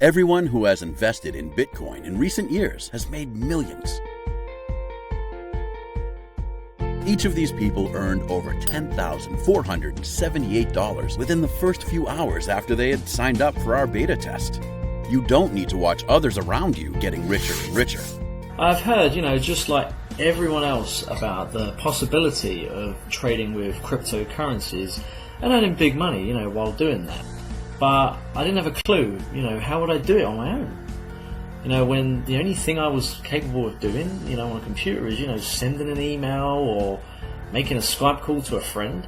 Everyone who has invested in Bitcoin in recent years has made millions. Each of these people earned over $10,478 within the first few hours after they had signed up for our beta test. You don't need to watch others around you getting richer and richer. I've heard, just like everyone else, about the possibility of trading with cryptocurrencies and earning big money, while doing that. But I didn't have a clue, how would I do it on my own? When the only thing I was capable of doing, on a computer is, sending an email or making a Skype call to a friend.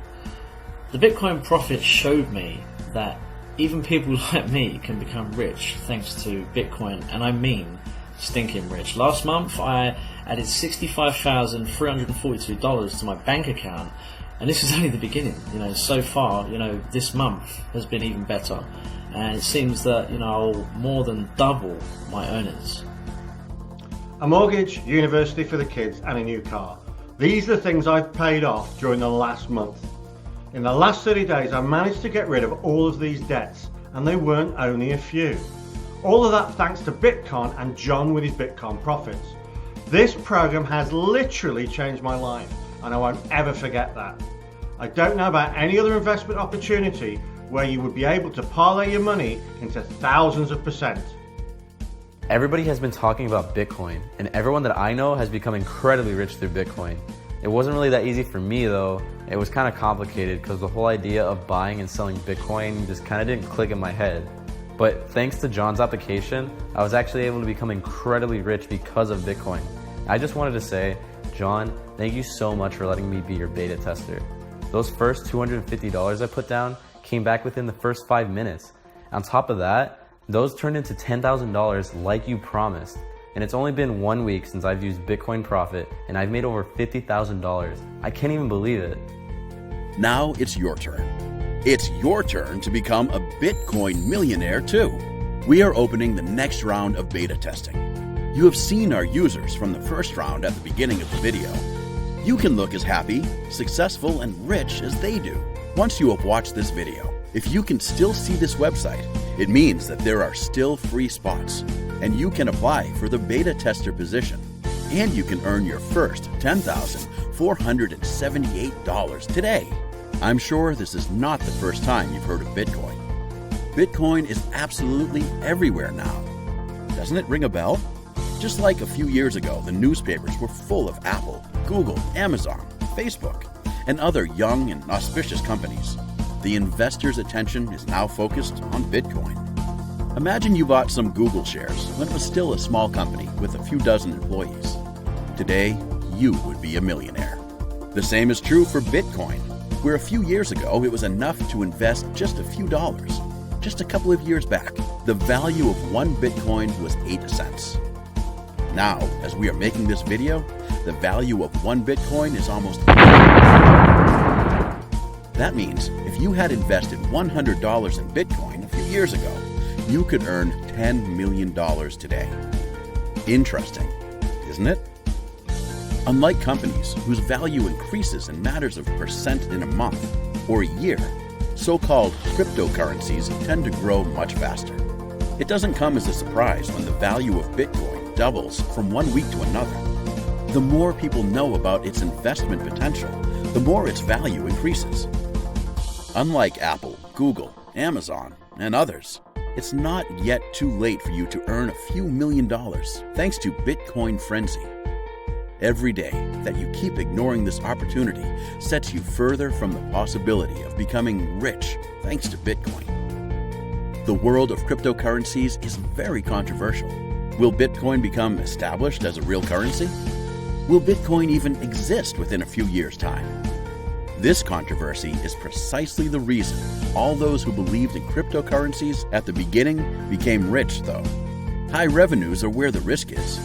The Bitcoin Prophet showed me that even people like me can become rich thanks to Bitcoin, and I mean stinking rich. Last month I added $65,342 to my bank account, and this is only the beginning. So far, this month has been even better, and it seems that I'll more than double my earnings. A mortgage, university for the kids, and a new car. These are the things I've paid off during the last month. In the last 30 days, I managed to get rid of all of these debts, and they weren't only a few. All of that thanks to Bitcoin and John with his Bitcoin Profits. This program has literally changed my life, and I won't ever forget that. I don't know about any other investment opportunity where you would be able to parlay your money into thousands of %. Everybody has been talking about Bitcoin, and everyone that I know has become incredibly rich through Bitcoin. It wasn't really that easy for me though. It was kind of complicated because the whole idea of buying and selling Bitcoin just kind of didn't click in my head. But thanks to John's application, I was actually able to become incredibly rich because of Bitcoin. I just wanted to say, John, thank you so much for letting me be your beta tester. Those first $250 I put down came back within the first 5 minutes. On top of that, those turned into $10,000 like you promised. And it's only been 1 week since I've used Bitcoin Profit, and I've made over $50,000. I can't even believe it. Now it's your turn. It's your turn to become a Bitcoin millionaire too. We are opening the next round of beta testing. You have seen our users from the first round at the beginning of the video. You can look as happy, successful, and rich as they do. Once you have watched this video, if you can still see this website, it means that there are still free spots, and you can apply for the beta tester position, and you can earn your first $10,478 today. I'm sure this is not the first time you've heard of Bitcoin. Bitcoin is absolutely everywhere now. Doesn't it ring a bell? Just like a few years ago, the newspapers were full of Apple, Google, Amazon, Facebook, and other young and auspicious companies. The investor's attention is now focused on Bitcoin. Imagine you bought some Google shares when it was still a small company with a few dozen employees. Today, you would be a millionaire. The same is true for Bitcoin, where a few years ago it was enough to invest just a few dollars. Just a couple of years back, the value of one Bitcoin was 8 cents. Now, as we are making this video, the value of one Bitcoin is almost That means if you had invested $100 in Bitcoin a few years ago, you could earn $10 million today. Interesting, isn't it? Unlike companies whose value increases in matters of percent in a month or a year, so-called cryptocurrencies tend to grow much faster. It doesn't come as a surprise when the value of Bitcoin doubles from 1 week to another. The more people know about its investment potential, the more its value increases. Unlike Apple, Google, Amazon, and others, it's not yet too late for you to earn a few $1,000,000 thanks to Bitcoin Frenzy. Every day that you keep ignoring this opportunity sets you further from the possibility of becoming rich thanks to Bitcoin. The world of cryptocurrencies is very controversial. Will Bitcoin become established as a real currency? Will Bitcoin even exist within a few years' time? This controversy is precisely the reason all those who believed in cryptocurrencies at the beginning became rich, though. High revenues are where the risk is.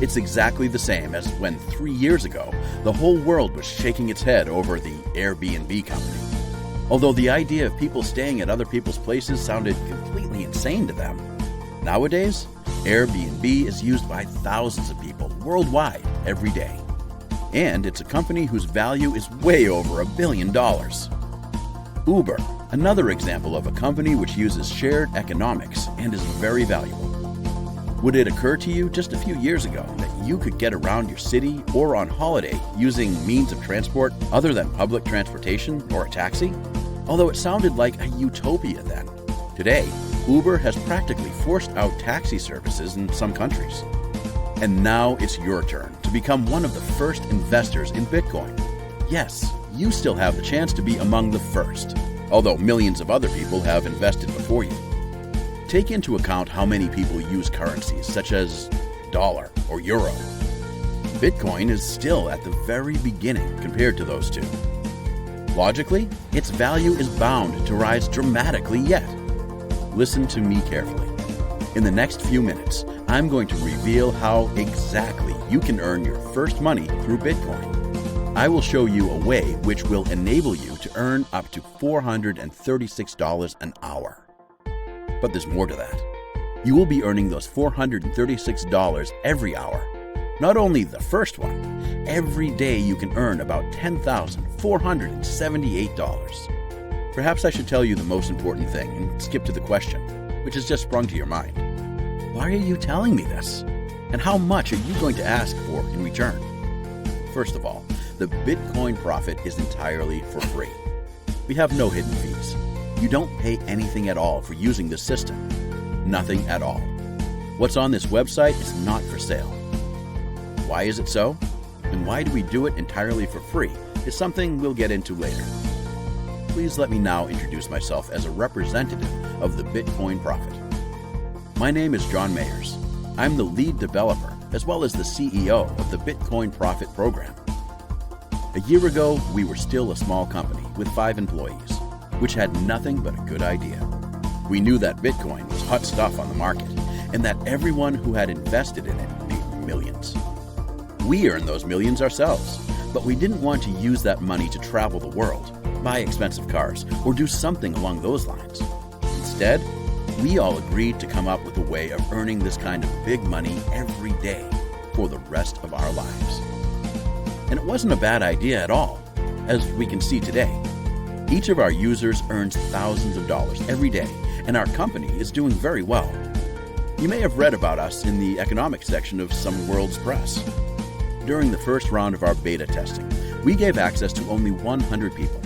It's exactly the same as when 3 years ago, the whole world was shaking its head over the Airbnb company. Although the idea of people staying at other people's places sounded completely insane to them. Nowadays, Airbnb is used by thousands of people worldwide every day. And it's a company whose value is way over $1 billion. Uber, Another example of a company which uses shared economics and is very valuable. Would it occur to you just a few years ago that you could get around your city or on holiday using means of transport other than public transportation or a taxi? Although it sounded like a utopia then. Today, Uber has practically forced out taxi services in some countries. And now it's your turn to become one of the first investors in Bitcoin. Yes, you still have the chance to be among the first, although millions of other people have invested before you. Take into account how many people use currencies such as dollar or euro. Bitcoin is still at the very beginning compared to those two. Logically, its value is bound to rise dramatically yet. Listen to me carefully. In the next few minutes, I'm going to reveal how exactly you can earn your first money through Bitcoin. I will show you a way which will enable you to earn up to $436 an hour. But there's more to that. You will be earning those $436 every hour. Not only the first one, every day you can earn about $10,478. Perhaps I should tell you the most important thing and skip to the question, which has just sprung to your mind. Why are you telling me this? And how much are you going to ask for in return? First of all, the Bitcoin profit is entirely for free. We have no hidden fees. You don't pay anything at all for using this system. Nothing at all. What's on this website is not for sale. Why is it so? And why do we do it entirely for free is something we'll get into later. Please let me now introduce myself as a representative of the Bitcoin Profit. My name is John Mayers. I'm the lead developer as well as the CEO of the Bitcoin Profit program. A year ago, we were still a small company with 5 employees, which had nothing but a good idea. We knew that Bitcoin was hot stuff on the market and that everyone who had invested in it made millions. We earned those millions ourselves, but we didn't want to use that money to travel the world, buy expensive cars, or do something along those lines. Instead, we all agreed to come up with a way of earning this kind of big money every day for the rest of our lives. And it wasn't a bad idea at all, as we can see today. Each of our users earns thousands of dollars every day, and our company is doing very well. You may have read about us in the economics section of some world's press. During the first round of our beta testing, we gave access to only 100 people.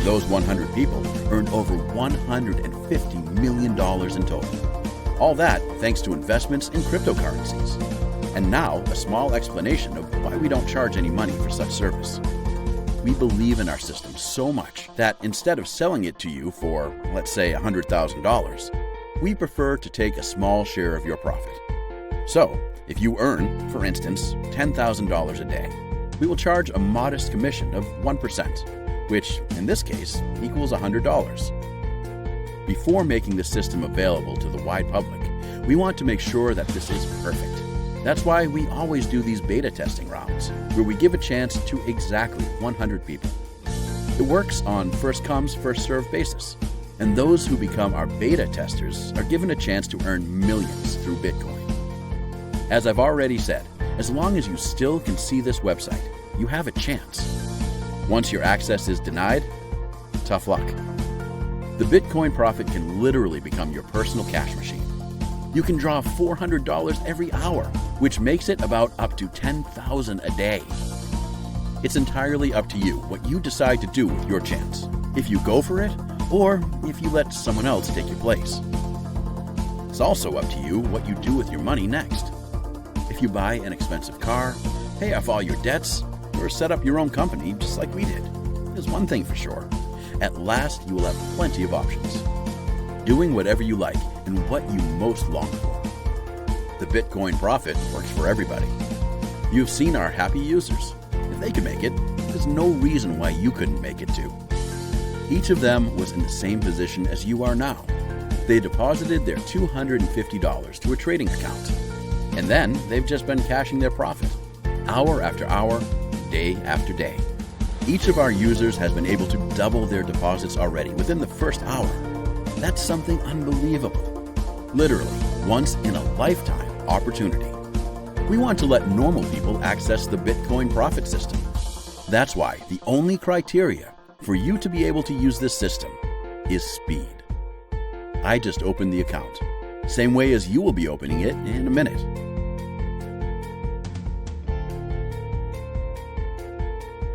Those 100 people earned over $150 million in total. All that thanks to investments in cryptocurrencies. And now, a small explanation of why we don't charge any money for such service. We believe in our system so much that instead of selling it to you for, let's say, $100,000, we prefer to take a small share of your profit. So, if you earn, for instance, $10,000 a day, we will charge a modest commission of 1%, which, in this case, equals $100. Before making the system available to the wide public, we want to make sure that this is perfect. That's why we always do these beta testing rounds, where we give a chance to exactly 100 people. It works on first-comes, first-served basis, and those who become our beta testers are given a chance to earn millions through Bitcoin. As I've already said, as long as you still can see this website, you have a chance. Once your access is denied, tough luck. The Bitcoin Profit can literally become your personal cash machine. You can draw $400 every hour, which makes it about up to $10,000 a day. It's entirely up to you what you decide to do with your chance, if you go for it, or if you let someone else take your place. It's also up to you what you do with your money next. If you buy an expensive car, pay off all your debts, or set up your own company just like we did, there's one thing for sure. At last, you will have plenty of options. Doing whatever you like and what you most long for. The Bitcoin Profit works for everybody. You've seen our happy users. If they can make it, there's no reason why you couldn't make it too. Each of them was in the same position as you are now. They deposited their $250 to a trading account. And then they've just been cashing their profit, hour after hour, day after day. Each of our users has been able to double their deposits already within the first hour. That's something unbelievable. Literally, once in a lifetime opportunity. We want to let normal people access the Bitcoin Profit system. That's why the only criteria for you to be able to use this system is speed. I just opened the account, same way as you will be opening it in a minute.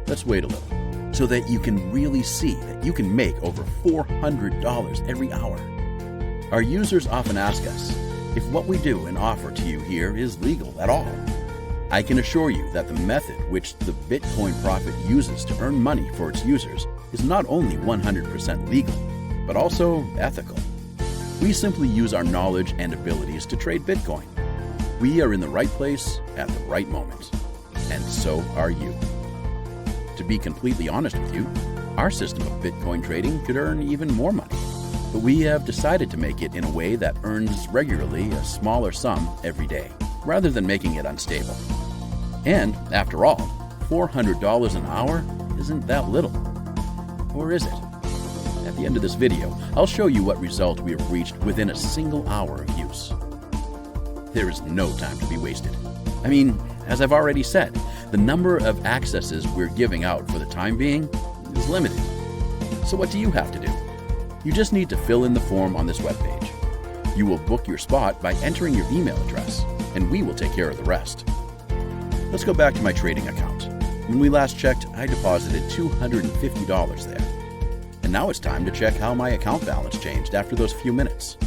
Let's wait a little, so that you can really see that you can make over $400 every hour. Our users often ask us if what we do and offer to you here is legal at all. I can assure you that the method which the Bitcoin Prophet uses to earn money for its users is not only 100% legal, but also ethical. We simply use our knowledge and abilities to trade Bitcoin. We are in the right place at the right moment, and so are you. To be completely honest with you, our system of Bitcoin trading could earn even more money, but we have decided to make it in a way that earns regularly a smaller sum every day, rather than making it unstable. And, after all, $400 an hour isn't that little. Or is it? At the end of this video, I'll show you what result we have reached within a single hour of use. There is no time to be wasted. I mean, as I've already said, the number of accesses we're giving out for the time being is limited. So what do you have to do? You just need to fill in the form on this webpage. You will book your spot by entering your email address, and we will take care of the rest. Let's go back to my trading account. When we last checked, I deposited $250 there. And now it's time to check how my account balance changed after those few minutes.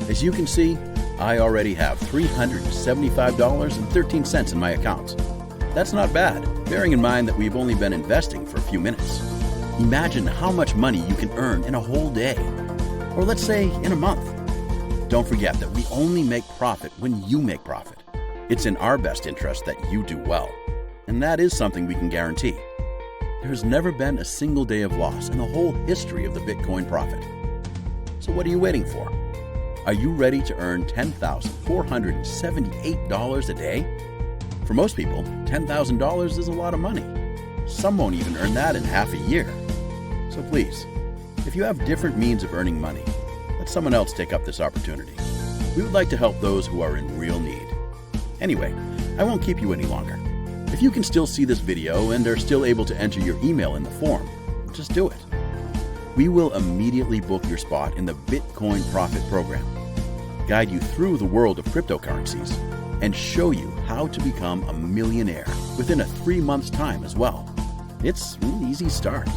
As you can see, I already have $375.13 in my account. That's not bad, bearing in mind that we've only been investing for a few minutes. Imagine how much money you can earn in a whole day, or let's say in a month. Don't forget that we only make profit when you make profit. It's in our best interest that you do well, and that is something we can guarantee. There has never been a single day of loss in the whole history of the Bitcoin Prophet. So what are you waiting for? Are you ready to earn $10,478 a day? For most people, $10,000 is a lot of money. Some won't even earn that in half a year. So please, if you have different means of earning money, let someone else take up this opportunity. We would like to help those who are in real need. Anyway, I won't keep you any longer. If you can still see this video and are still able to enter your email in the form, just do it. We will immediately book your spot in the Bitcoin Prophet program, guide you through the world of cryptocurrencies, and show you how to become a millionaire within a 3 months' time as well. It's an easy start.